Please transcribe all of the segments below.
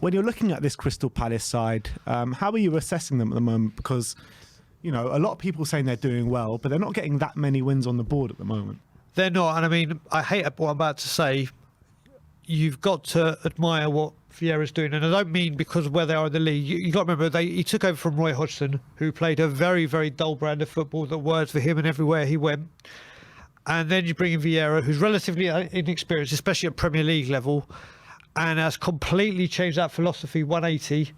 when you're looking at this Crystal Palace side, how are you assessing them at the moment? Because, you know, a lot of people saying they're doing well, but they're not getting that many wins on the board at the moment. They're not, and I mean, I hate what I'm about to say. You've got to admire what Vieira's doing, and I don't mean because of where they are in the league. You got to remember, he took over from Roy Hodgson, who played a very, very dull brand of football that worked for him and everywhere he went. And then you bring in Vieira, who's relatively inexperienced, especially at Premier League level, and has completely changed that philosophy 180.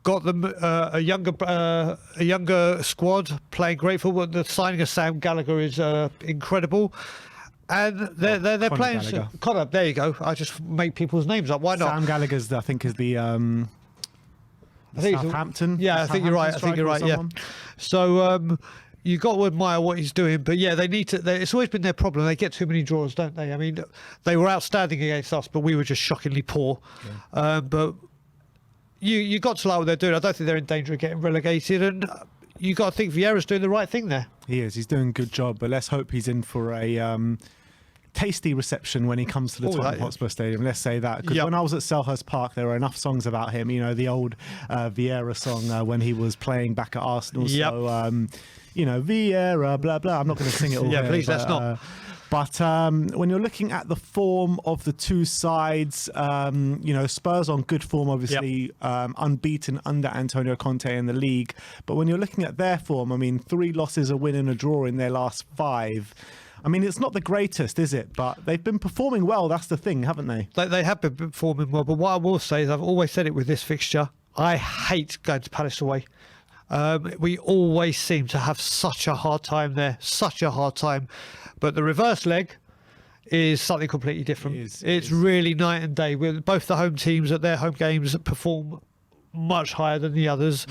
Got them a younger squad playing great football. The signing of Sam Gallagher is incredible. And they're playing. Connor, there you go. I just make people's names up. Why not? Sam Gallagher's, I think, is the Southampton. Yeah, I think you're right. Yeah. So you got to admire what he's doing. But yeah, they need to. It's always been their problem. They get too many draws, don't they? I mean, they were outstanding against us, but we were just shockingly poor. Yeah. But you got to like what they're doing. I don't think they're in danger of getting relegated, and you got to think Vieira's doing the right thing there. He is. He's doing a good job, but let's hope he's in for a tasty reception when he comes to the Tottenham Hotspur Stadium. Let's say that, because when I was at Selhurst Park, there were enough songs about him. You know, the old Vieira song when he was playing back at Arsenal. So, you know, Vieira, blah blah. I'm not going to sing it all. Yeah, please, let's not. But when you're looking at the form of the two sides, you know, Spurs on good form, obviously, unbeaten under Antonio Conte in the league. But when you're looking at their form, I mean, 3 losses, a win and a draw in their last 5. I mean, it's not the greatest, is it? But they've been performing well. That's the thing, haven't they? They have been performing well. But what I will say is, I've always said it with this fixture, I hate going to Palace away. We always seem to have such a hard time there, such a hard time. But the reverse leg is something completely different. It's really night and day. Both the home teams at their home games perform much higher than the others,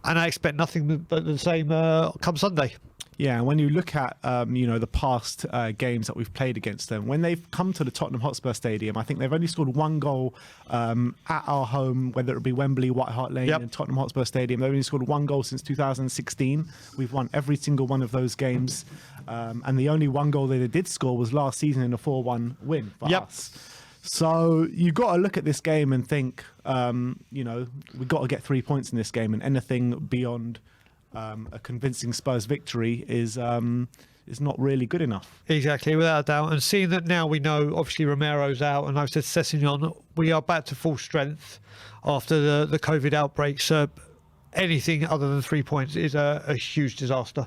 and I expect nothing but the same come Sunday. Yeah, when you look at you know, the past games that we've played against them, when they've come to the Tottenham Hotspur Stadium, I think they've only scored 1 goal at our home, whether it be Wembley, White Hart Lane, and Tottenham Hotspur Stadium. They've only scored 1 goal since 2016. We've won every single one of those games, and the only 1 goal that they did score was last season in a 4-1 win for us. So you've got to look at this game and think, you know, we've got to get 3 points in this game, and anything beyond a convincing Spurs victory is not really good enough. Exactly, without a doubt. And seeing that now we know, obviously, Romero's out, and I've said Sessegnon, we are back to full strength after the COVID outbreak. So anything other than 3 points is a huge disaster.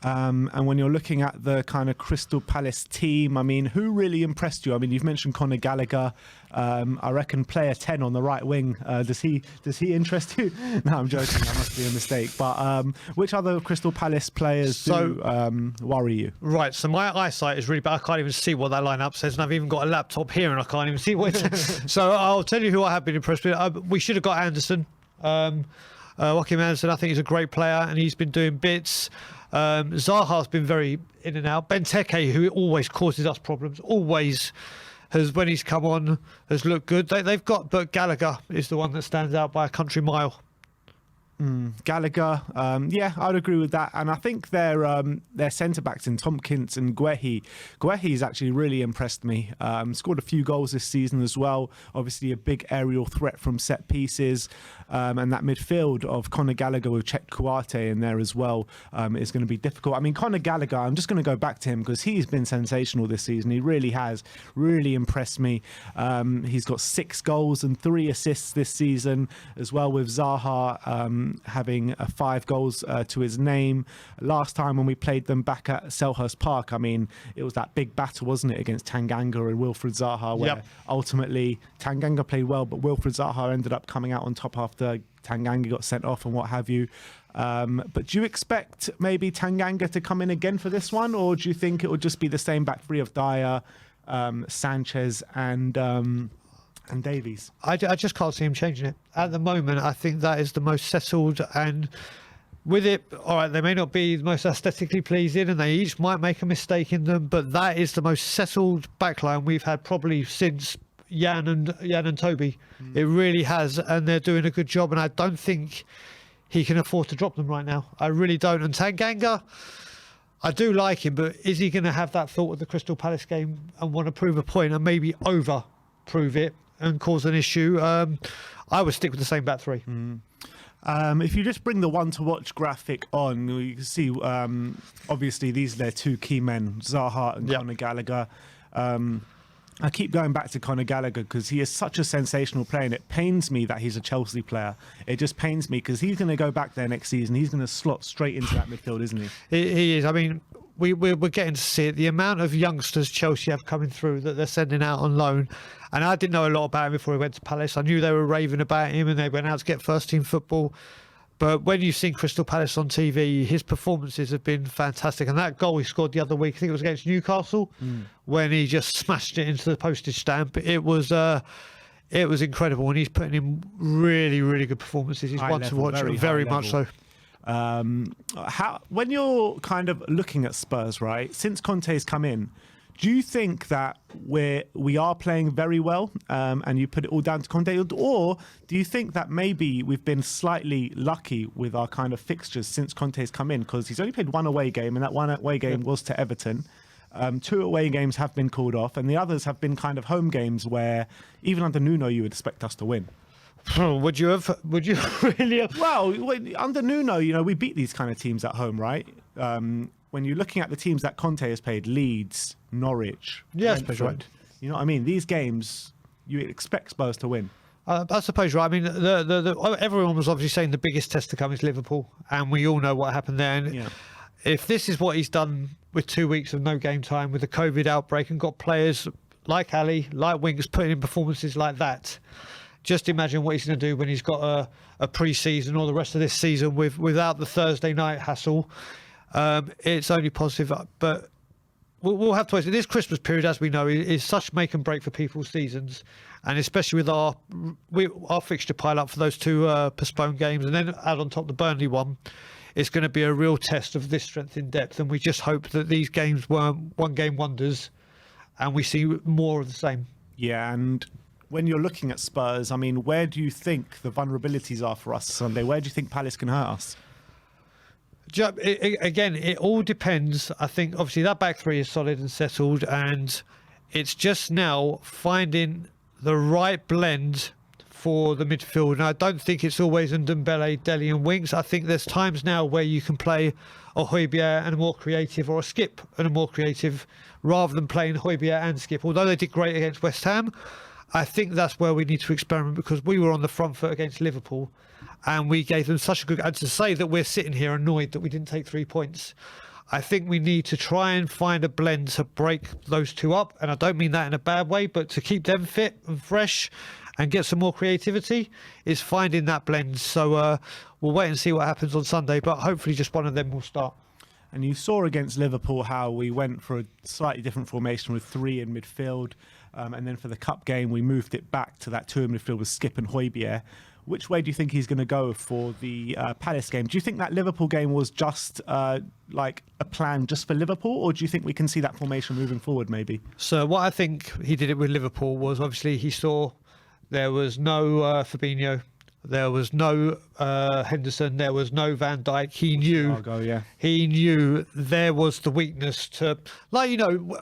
And when you're looking at the kind of Crystal Palace team, I mean, who really impressed you? I mean, you've mentioned Conor Gallagher. I reckon player 10 on the right wing. Does he interest you? No, I'm joking. That must be a mistake. But which other Crystal Palace players do worry you? Right. So my eyesight is really bad. I can't even see what that lineup says, and I've even got a laptop here, and I can't even see what it says. So I'll tell you who I have been impressed with. We should have got Anderson. Joachim Anderson, I think he's a great player, and he's been doing bits. Zaha's been very in and out. Benteke, who always causes us problems, always has, when he's come on, has looked good. They've got, but Gallagher is the one that stands out by a country mile. Gallagher, yeah, I'd agree with that. And I think their centre-backs in Tompkins and Guehi's actually really impressed me. Scored a few goals this season as well. Obviously a big aerial threat from set pieces. And that midfield of Conor Gallagher with Chet Kouyaté in there as well is going to be difficult. I mean, Conor Gallagher, I'm just going to go back to him because he's been sensational this season. He really has, really impressed me. He's got 6 goals and 3 assists this season as well, with Zaha having 5 goals to his name. Last time when we played them back at Selhurst Park, I mean, it was that big battle, wasn't it, against Tanganga and Wilfried Zaha, where ultimately Tanganga played well, but Wilfried Zaha ended up coming out on top after Tanganga got sent off and what have you. But do you expect maybe Tanganga to come in again for this one, or do you think it will just be the same back three of Dyer, Sanchez and Davies? I just can't see him changing it. At the moment, I think that is the most settled, and with it, all right, they may not be the most aesthetically pleasing and they each might make a mistake in them, but that is the most settled backline we've had probably since Jan and Toby. It really has, and they're doing a good job, and I don't think he can afford to drop them right now. I really don't. And Tanganga, I do like him, but is he going to have that thought of the Crystal Palace game and want to prove a point and maybe over prove it and cause an issue, I would stick with the same back three. If you just bring the one-to-watch graphic on, you can see, obviously, these are their two key men, Zaha and Conor Gallagher. I keep going back to Conor Gallagher because he is such a sensational player, and it pains me that he's a Chelsea player. It just pains me because he's going to go back there next season. He's going to slot straight into that midfield, isn't he? He is. I mean, we're getting to see it. The amount of youngsters Chelsea have coming through that they're sending out on loan. And I didn't know a lot about him before he went to Palace. I knew they were raving about him and they went out to get first-team football. But when you've seen Crystal Palace on TV, his performances have been fantastic. And that goal he scored the other week, I think it was against Newcastle, when he just smashed it into the postage stamp. It was incredible. And he's putting in really, really good performances. He's one to watch, very much so. When you're kind of looking at Spurs, right, since Conte's come in, do you think that we are playing very well and you put it all down to Conte? Or do you think that maybe we've been slightly lucky with our kind of fixtures since Conte's come in? Because he's only played one away game, and that one away game was to Everton. 2 away games have been called off, and the others have been kind of home games where even under Nuno you would expect us to win. Would you really have? Well, under Nuno, we beat these kind of teams at home, right? When you're looking at the teams that Conte has played, Leeds, Norwich, Brentford, right. You know what I mean? These games, you expect Spurs to win. I suppose, right. I mean, everyone was obviously saying the biggest test to come is Liverpool, and we all know what happened there. And if this is what he's done with 2 weeks of no game time, with the COVID outbreak, and got players like Ali, like Winks, putting in performances like that, just imagine what he's going to do when he's got a pre-season or the rest of this season without the Thursday night hassle. It's only positive, but we'll have to wait. This Christmas period, as we know, is such make and break for people's seasons, and especially with our fixture pile up for those 2 postponed games, and then add on top the Burnley one. It's going to be a real test of this strength in depth, and we just hope that these games weren't one-game wonders, and we see more of the same. Yeah, and when you're looking at Spurs, I mean, where do you think the vulnerabilities are for us Sunday? Where do you think Palace can hurt us? Again, it all depends. I think obviously that back three is solid and settled, and it's just now finding the right blend for the midfield. And I don't think it's always Ndombele, Dele and Winks. I think there's times now where you can play a Højbjerg and a more creative, or a Skip and a more creative, rather than playing Højbjerg and Skip. Although they did great against West Ham, I think that's where we need to experiment, because we were on the front foot against Liverpool and we gave them such a good... And to say that we're sitting here annoyed that we didn't take 3 points, I think we need to try and find a blend to break those two up. And I don't mean that in a bad way, but to keep them fit and fresh and get some more creativity is finding that blend. So we'll wait and see what happens on Sunday, but hopefully just one of them will start. And you saw against Liverpool how we went for a slightly different formation with 3 in midfield. And then for the cup game, we moved it back to that 2 in midfield with Skip and Højbjerg. Which way do you think he's going to go for the Palace game? Do you think that Liverpool game was just like a plan just for Liverpool, or do you think we can see that formation moving forward maybe? So what I think he did it with Liverpool was, obviously he saw there was no Fabinho, there was no Henderson, there was no Van Dijk. He knew, he knew there was the weakness to, like, you know,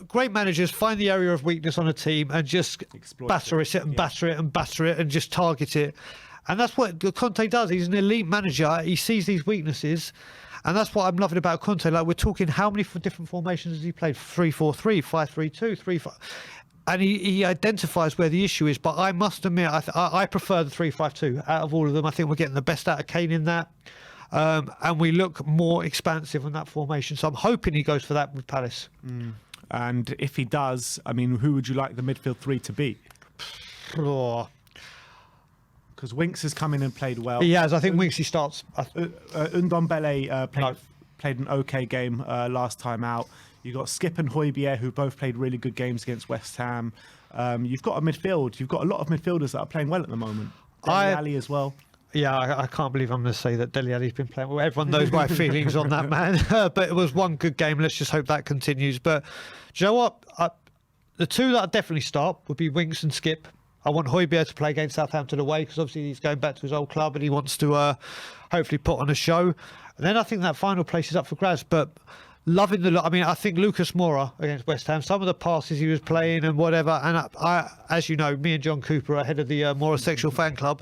great managers find the area of weakness on a team and just batter it and batter it and batter it and just target it. And that's what Conte does. He's an elite manager. He sees these weaknesses. And that's what I'm loving about Conte. Like, we're talking, how many different formations has he played? 3-4-3, 5-3-2, 3-5. And he identifies where the issue is. But I must admit, I prefer the 3-5-2 out of all of them. I think we're getting the best out of Kane in that. And we look more expansive on that formation. So I'm hoping he goes for that with Palace. And if he does, I mean, who would you like the midfield 3 to be? Because Winks has come in and played well. He has. I think Winks, he starts. Ndombele played an okay game last time out. You've got Skip and Højbjerg, who both played really good games against West Ham. You've got a midfield. You've got a lot of midfielders that are playing well at the moment. Dele Alli as well. Yeah, I can't believe I'm going to say that Dele Alli's been playing well. Everyone knows my feelings on that man. But it was one good game. Let's just hope that continues. But do you know what? The 2 that I'd definitely start would be Winks and Skip. I want Højbjerg to play against Southampton away, because obviously he's going back to his old club and he wants to hopefully put on a show. And then I think that final place is up for grabs. But loving the look. I mean, I think Lucas Moura against West Ham, some of the passes he was playing and whatever. And I as you know, me and John Cooper are head of the Moura Sexual Fan Club.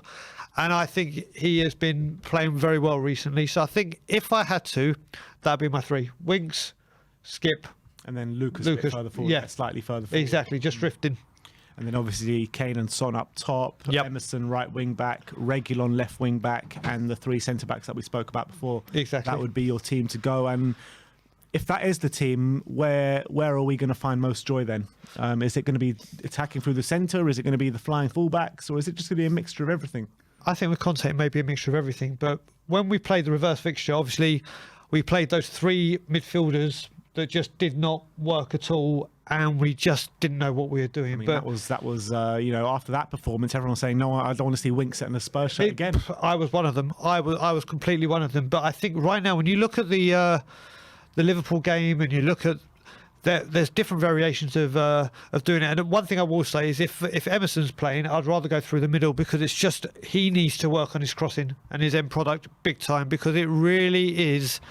And I think he has been playing very well recently. So I think if I had to, that'd be my 3. Winks, Skip. And then Lucas a bit further forward, slightly further forward. Exactly, just drifting. And then obviously Kane and Son up top, Emerson right wing back, Reguilon left wing back, and the 3 centre backs that we spoke about before. Exactly. That would be your team to go. And if that is the team, where are we going to find most joy then? Is it going to be attacking through the centre? Is it going to be the flying fullbacks? Or is it just going to be a mixture of everything? I think with Conte it may be a mixture of everything. But when we played the reverse fixture, obviously we played those 3 midfielders that just did not work at all, and we just didn't know what we were doing. I mean, but that was after that performance, everyone was saying, no, I don't want to see Winks setting a Spurs shirt again. I was one of them. I was completely one of them. But I think right now, when you look at the Liverpool game and you look at there's different variations of doing it. And one thing I will say is if Emerson's playing, I'd rather go through the middle, because it's just he needs to work on his crossing and his end product big time, because it really is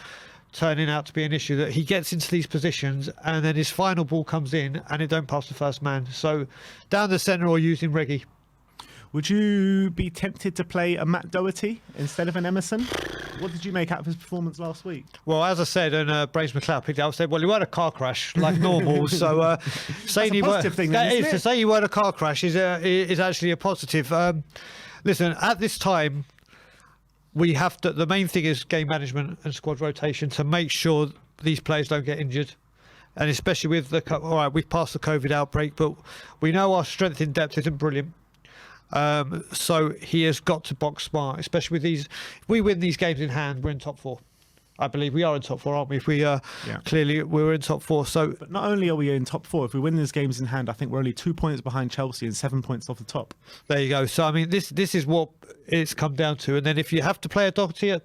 turning out to be an issue that he gets into these positions and then his final ball comes in and it don't pass the first man. So down the centre or using Reggie. Would you be tempted to play a Matt Doherty instead of an Emerson? What did you make out of his performance last week? Well, as I said, and Brace McLeod picked it up, said, well, he had a car crash like normal. So saying That's a positive thing, then, isn't it? To say you had a car crash is actually a positive. Listen, at this time, we have to. The main thing is game management and squad rotation to make sure these players don't get injured. And especially with all right, we've passed the COVID outbreak, but we know our strength in depth isn't brilliant. So he has got to box smart, especially with these. If we win these games in hand, we're in top 4. I believe we are in top 4, aren't we? If we clearly we're in top 4. So, but not only are we in top 4, if we win these games in hand, I think we're only 2 points behind Chelsea and 7 points off the top. There you go. So I mean, this is what it's come down to. And then if you have to play a Doherty, if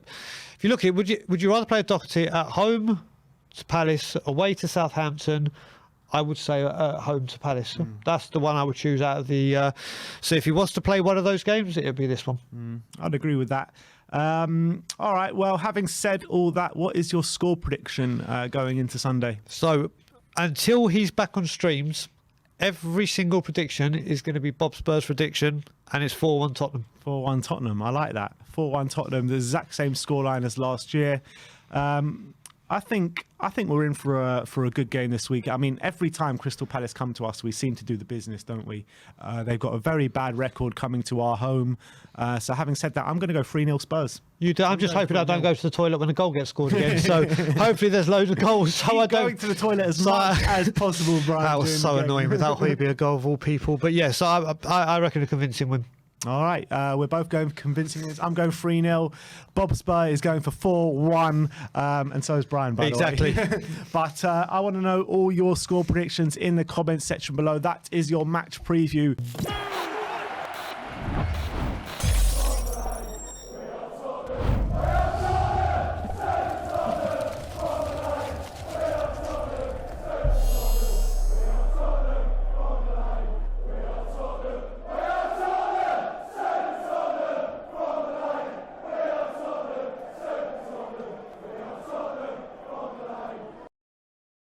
you look at it, would you rather play a Doherty at home to Palace, away to Southampton? I would say at home to Palace. That's the one I would choose out of the. So if he was to play one of those games, it would be this one. I'd agree with that. All right. Well, having said all that, what is your score prediction going into Sunday? So until he's back on streams, every single prediction is going to be Bob Spurs' prediction, and it's 4-1 Tottenham. 4-1 Tottenham. I like that. 4-1 Tottenham. The exact same scoreline as last year. I think we're in for a good game this week. I mean, every time Crystal Palace come to us, we seem to do the business, don't we? They've got a very bad record coming to our home. So having said that, I'm going to go 3-0 Spurs. You do. I'm just hoping I don't go to the toilet when a goal gets scored again. So hopefully there's loads of goals. So I don't going to the toilet as much as possible, Brian. That was so annoying without Hoiberg a goal of all people. But yeah, so I reckon a convincing win. All right, we're both going for convincing wins. I'm going 3-0. Bob Spur is going for 4-1, and so is Brian, by the way. But I want to know all your score predictions in the comments section below. That is your match preview.